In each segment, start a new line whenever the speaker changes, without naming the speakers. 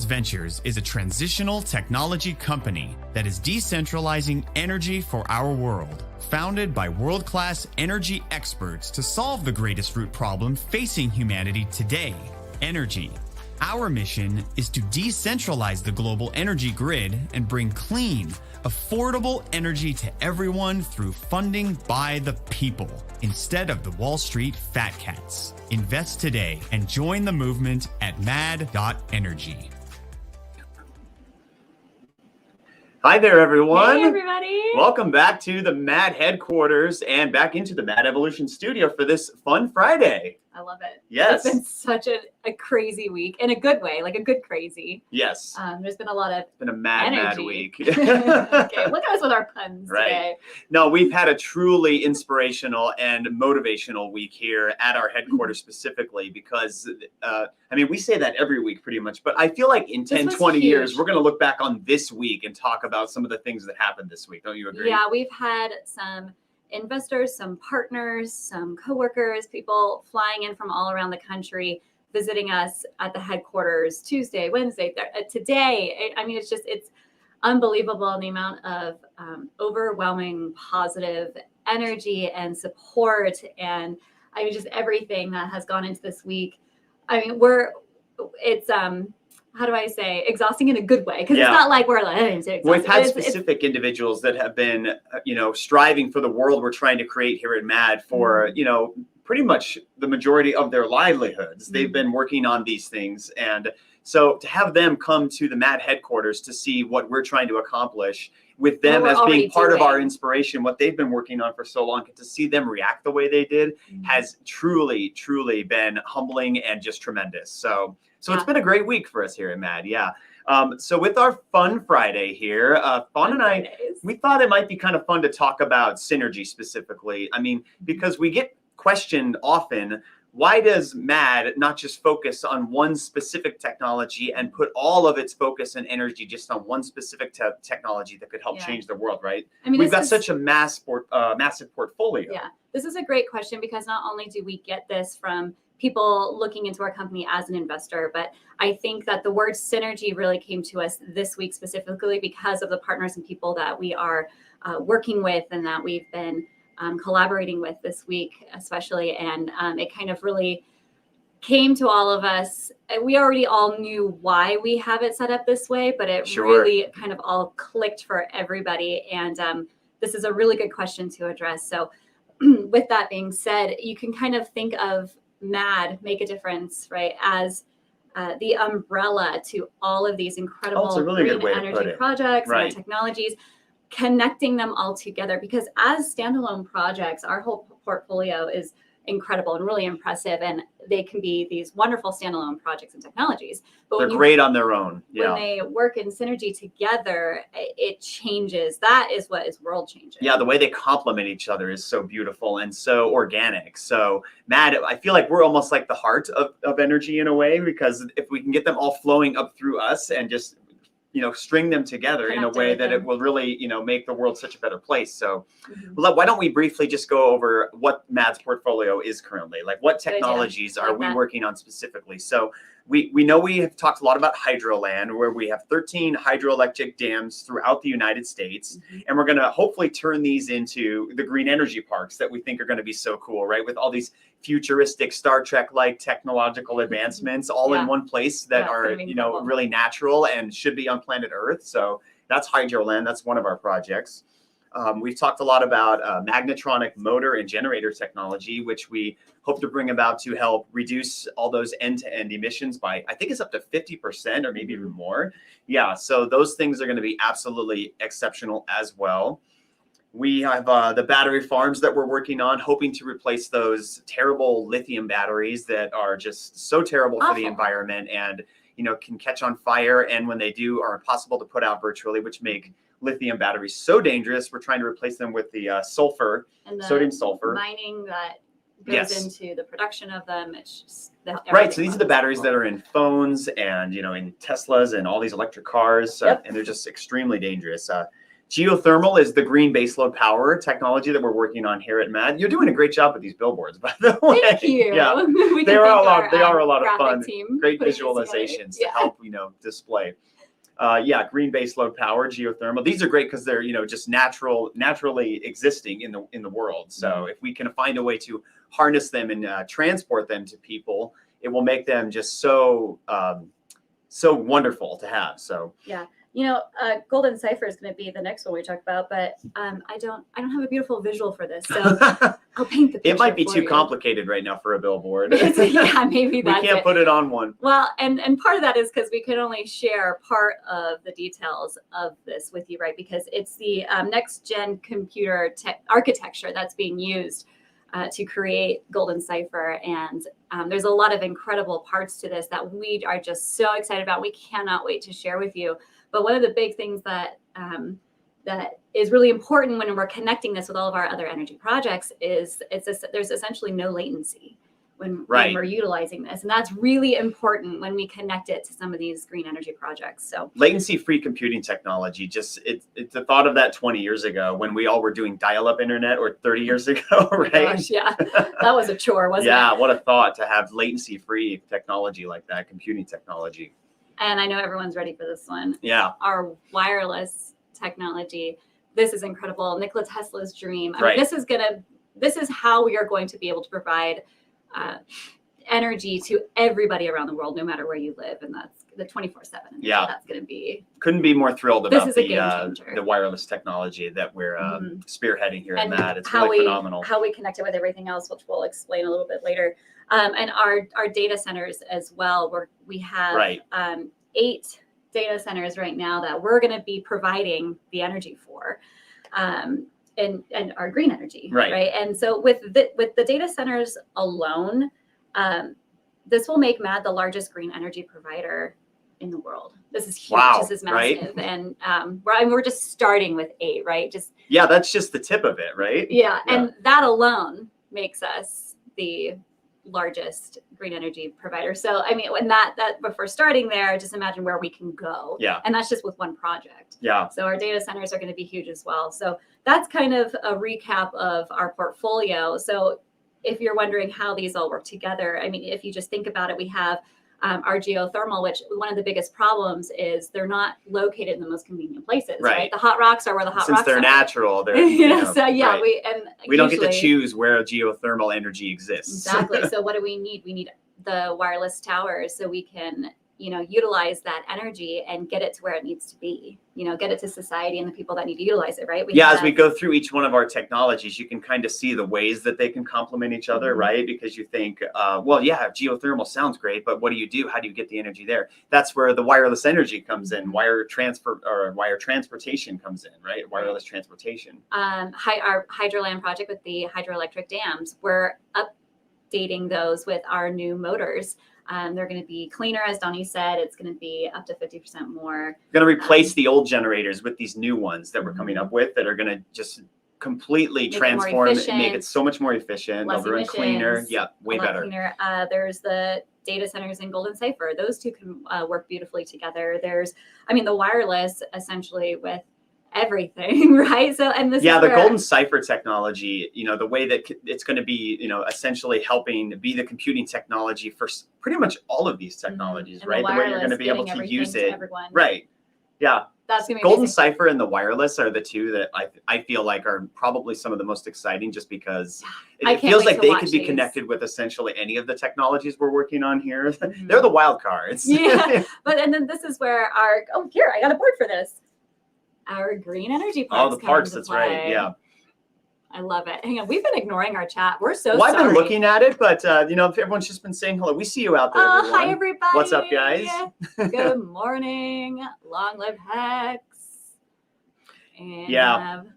Ventures is a transitional technology company that is decentralizing energy for our world. Founded by world-class energy experts to solve the greatest root problem facing humanity today, energy. Our mission is to decentralize the global energy grid and bring clean, affordable energy to everyone through funding by the people instead of the Wall Street fat cats. Invest today and join the movement at mad.energy.
Hi there, everyone.
Hey, everybody.
Welcome back to the MAD headquarters and back into the MAD Evolution studio for this fun Friday.
I love it.
Yes.
It's been such a crazy week in a good way, like a good crazy.
Yes.
There's been a lot of
It's been a mad
energy.
week.
Okay, look at us with our puns
Right.
today.
No, we've had a truly inspirational and motivational week here at our headquarters specifically because, we say that every week pretty much, but I feel like in 10, 20 years,
huge.
we're going to look back on this week and talk about some of the things that happened this week. Don't you agree?
Yeah, we've had some investors, some partners, some coworkers, people flying in from all around the country, visiting us at the headquarters Tuesday, Wednesday, today. It's unbelievable in the amount of overwhelming positive energy and support. And just everything that has gone into this week. How do I say, exhausting in a good way? Because it's not like we're like, it's exhausting.
We've had specific individuals that have been, striving for the world we're trying to create here at MAD for, pretty much the majority of their livelihoods. They've been working on these things. And so to have them come to the MAD headquarters to see what we're trying to accomplish with them as being part of our inspiration, what they've been working on for so long, to see them react the way they did has truly, truly been humbling and just tremendous. So it's been a great week for us here at MAD. Yeah. So with our Fun Friday here, Fawn and I, we thought it might be kind of fun to talk about synergy specifically. Because we get questioned often, why does MAD not just focus on one specific technology and put all of its focus and energy just on one specific technology that could help change the world, right? We've got such a massive portfolio.
Yeah, this is a great question because not only do we get this from people looking into our company as an investor, but I think that the word synergy really came to us this week specifically because of the partners and people that we are working with and that we've been collaborating with this week, especially. And it kind of really came to all of us. We already all knew why we have it set up this way, but it really kind of all clicked for everybody. And this is a really good question to address. So with that being said, you can kind of think of MAD, Make a Difference, right, as the umbrella to all of these incredible green energy projects and technologies, connecting them all together. Because as standalone projects, our whole portfolio is incredible and really impressive, and they can be these wonderful standalone projects and technologies. But
they're great on their own.
When they work in synergy together, it changes. That is what is world changing.
Yeah, the way they complement each other is so beautiful and so organic. So MAD, I feel like we're almost like the heart of energy in a way, because if we can get them all flowing up through us and just string them together in a way that it will really, make the world such a better place. So why don't we briefly just go over what MAD's portfolio is currently? Like, what technologies are we working on specifically? So we know we have talked a lot about Hydroland, where we have 13 hydroelectric dams throughout the United States. And we're going to hopefully turn these into the green energy parks that we think are going to be so cool, right? With all these futuristic Star Trek-like technological advancements all in one place that are, really natural and should be on planet Earth. So that's Hydroland. That's one of our projects. We've talked a lot about magnetronic motor and generator technology, which we hope to bring about to help reduce all those end-to-end emissions by, I think it's up to 50% or maybe even more. Yeah, so those things are going to be absolutely exceptional as well. We have the battery farms that we're working on, hoping to replace those terrible lithium batteries that are just so terrible for the environment and, can catch on fire. And when they do, are impossible to put out virtually, which make lithium batteries so dangerous. We're trying to replace them with the sulfur, and the sodium sulfur.
Mining that goes into the production of them. It's just
right. So these are the batteries that are in phones and, in Teslas and all these electric cars. And they're just extremely dangerous. Geothermal is the green baseload power technology that we're working on here at MAD. You're doing a great job with these billboards, by the way.
Thank you.
Yeah,
We
they
can
are
thank
a lot.
our,
They are a lot of
graphic
fun.
team
Great
putting this together.
visualizations to
Yeah.
help display. Yeah, green baseload power, geothermal. These are great because they're just naturally existing in the world. So if we can find a way to harness them and transport them to people, it will make them just so wonderful to have. So
yeah. Golden Cipher is going to be the next one we talk about, but I don't have a beautiful visual for this, so I'll paint the picture.
It might be
for
too
you.
complicated right now for a billboard.
Yeah, maybe that's
we can't put it on one.
Well, and part of that is because we can only share part of the details of this with you, right? Because it's the next gen computer architecture that's being used to create Golden Cipher, and there's a lot of incredible parts to this that we are just so excited about. We cannot wait to share with you. But one of the big things that is really important when we're connecting this with all of our other energy projects is there's essentially no latency when we're utilizing this. And that's really important when we connect it to some of these green energy projects. So
latency-free computing technology, it's the thought of that 20 years ago when we all were doing dial-up internet, or 30 years ago, right?
Gosh, yeah, that was a chore, wasn't it?
Yeah, what a thought to have latency-free technology like that, computing technology.
And I know everyone's ready for this one.
Yeah.
Our wireless technology. This is incredible. Nikola Tesla's dream. I
Right.
mean, this is how we are going to be able to provide energy to everybody around the world, no matter where you live. And that's the 24/7.
Yeah.
That's going to be.
Couldn't be more thrilled
This
about
is a game changer.
the wireless technology that we're spearheading here at
And
MAD. It's
how
really phenomenal.
How we connect it with everything else, which we'll explain a little bit later. And our data centers as well. We have 8 data centers right now that we're going to be providing the energy for, and our green energy, right? And so with the data centers alone, this will make MAD the largest green energy provider in the world. This is huge.
Wow,
this is massive, and we're just starting with 8, right?
That's just the tip of it, right?
Yeah, and that alone makes us the largest green energy provider. So I mean, when that before starting there, just imagine where we can go.
Yeah.
And that's just with one project.
Yeah.
So our data centers are going to be huge as well. So that's kind of a recap of our portfolio. So if you're wondering how these all work together, I mean, if you just think about it, we have our geothermal, which one of the biggest problems is they're not located in the most convenient places, right? The hot rocks are where the hot rocks are.
Since they're natural, they're
so yeah,
we don't get to choose where geothermal energy exists.
Exactly. So what do we need? We need the wireless towers so we can utilize that energy and get it to where it needs to be, get it to society and the people that need to utilize it, right?
As we go through each one of our technologies, you can kind of see the ways that they can complement each other, right? Because you think, geothermal sounds great, but what do you do? How do you get the energy there? That's where the wireless energy comes in, wire transportation comes in, right? Wireless transportation.
Our Hydroland project with the hydroelectric dams, we're updating those with our new motors. They're going to be cleaner, as Donnie said. It's going to be up to 50% more.
We're going to replace the old generators with these new ones that we're coming up with that are going to just completely transform it, make it so much more efficient,
less
run cleaner. Yeah, way better.
Cleaner. There's the data centers in Golden Cipher. Those two can work beautifully together. There's, the wireless essentially with everything, right? So, and this is
the Golden Cipher technology, the way that it's going to be, essentially helping be the computing technology for pretty much all of these technologies,
and
right? The way you're going to be able to use it. Right. Yeah.
That's going to be
Golden
amazing.
Cipher and the wireless are the two that I feel like are probably some of the most exciting, just because it feels like they could be connected with essentially any of the technologies we're working on here. They're the wild cards.
Yeah. And then this is where I got a board for this. Our green energy parks.
Oh, the parks, that's right. Yeah.
I love it. Hang on, we've been ignoring our chat. We're so
I've
sorry.
been looking at it, but everyone's just been saying hello. We see you out there.
Oh, hi everybody.
What's up, guys?
Good morning. Long live Hex. And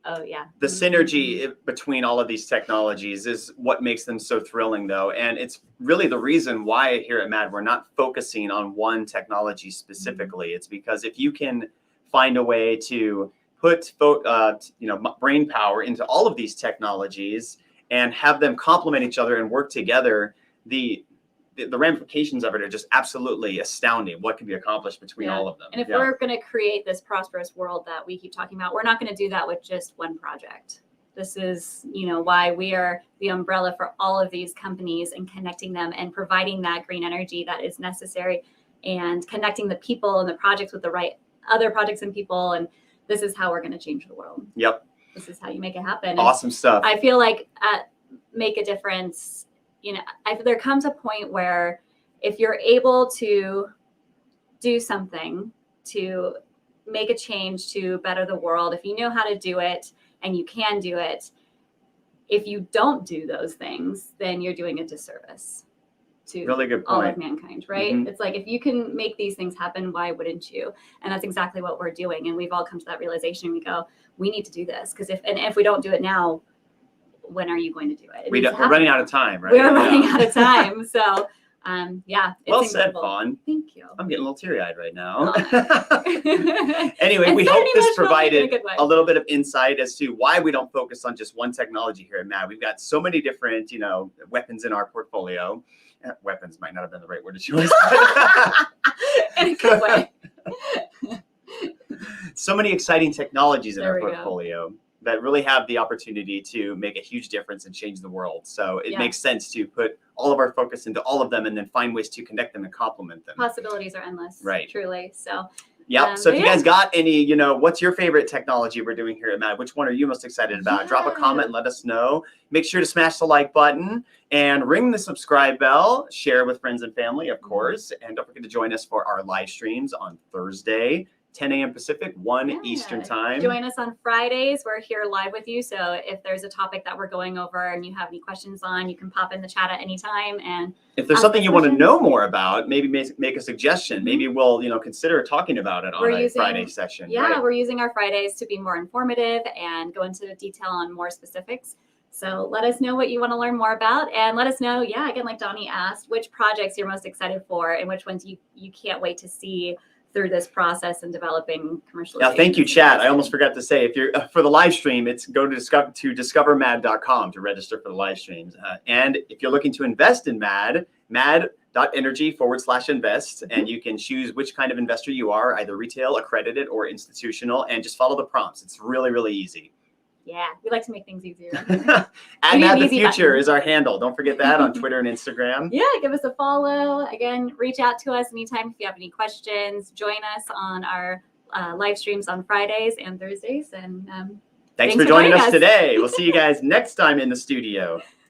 the synergy between all of these technologies is what makes them so thrilling, though. And it's really the reason why here at MAD, we're not focusing on one technology specifically. It's because if you can find a way to put brain power into all of these technologies and have them complement each other and work together, the the ramifications of it are just absolutely astounding. What can be accomplished between all of them.
And if we're going to create this prosperous world that we keep talking about, we're not going to do that with just one project. This is, why we are the umbrella for all of these companies and connecting them and providing that green energy that is necessary and connecting the people and the projects with the right other projects and people. And this is how we're going to change the world.
Yep.
This is how you make it happen.
Awesome stuff.
I feel like make a difference. There comes a point where if you're able to do something to make a change to better the world, if you know how to do it and you can do it, if you don't do those things, then you're doing a disservice to
really good
all
point.
of mankind, right? It's like, if you can make these things happen, why wouldn't you? And that's exactly what we're doing. And we've all come to that realization. We go, we need to do this, because if we don't do it now, when are you going to do it?
We're running out of time, right?
We are running out of time. So it's
well said, Fawn.
Thank you.
I'm getting a little teary-eyed right now.
Oh.
Anyway, we hope this provided a little bit of insight as to why we don't focus on just one technology here at MAD. We've got so many different, weapons in our portfolio. Weapons might not have been the right word to choose.
In a good way.
So many exciting technologies in our portfolio that really have the opportunity to make a huge difference and change the world. So it makes sense to put all of our focus into all of them and then find ways to connect them and complement them.
Possibilities are endless.
Right.
Truly. So.
Yep. So if you guys got any, what's your favorite technology we're doing here at MAD? Which one are you most excited about? Drop a comment and let us know. Make sure to smash the like button and ring the subscribe bell. Share with friends and family, of course. And don't forget to join us for our live streams on Thursday, 10 a.m. Pacific, 1 Eastern time.
Join us on Fridays. We're here live with you. So if there's a topic that we're going over and you have any questions on, you can pop in the chat at any time. And
if there's something you want to know more about, maybe make a suggestion. Maybe we'll, consider talking about it on a Friday session.
Yeah, we're using our Fridays to be more informative and go into detail on more specifics. So let us know what you want to learn more about, and let us know, again, like Donnie asked, which projects you're most excited for and which ones you can't wait to see through this process and developing commercialization.
Yeah, thank you, chat. I almost forgot to say, if you're for the live stream, it's go to discovermad.com to register for the live streams. And if you're looking to invest in MAD, mad.energy/invest, and you can choose which kind of investor you are, either retail, accredited, or institutional, and just follow the prompts. It's really, really easy.
Yeah, we like to make things easier.
@MAD the Future is our handle. Don't forget that on Twitter and Instagram.
Yeah, give us a follow. Again, reach out to us anytime if you have any questions. Join us on our live streams on Fridays and Thursdays. And
thanks for joining us today. We'll see you guys next time in the studio.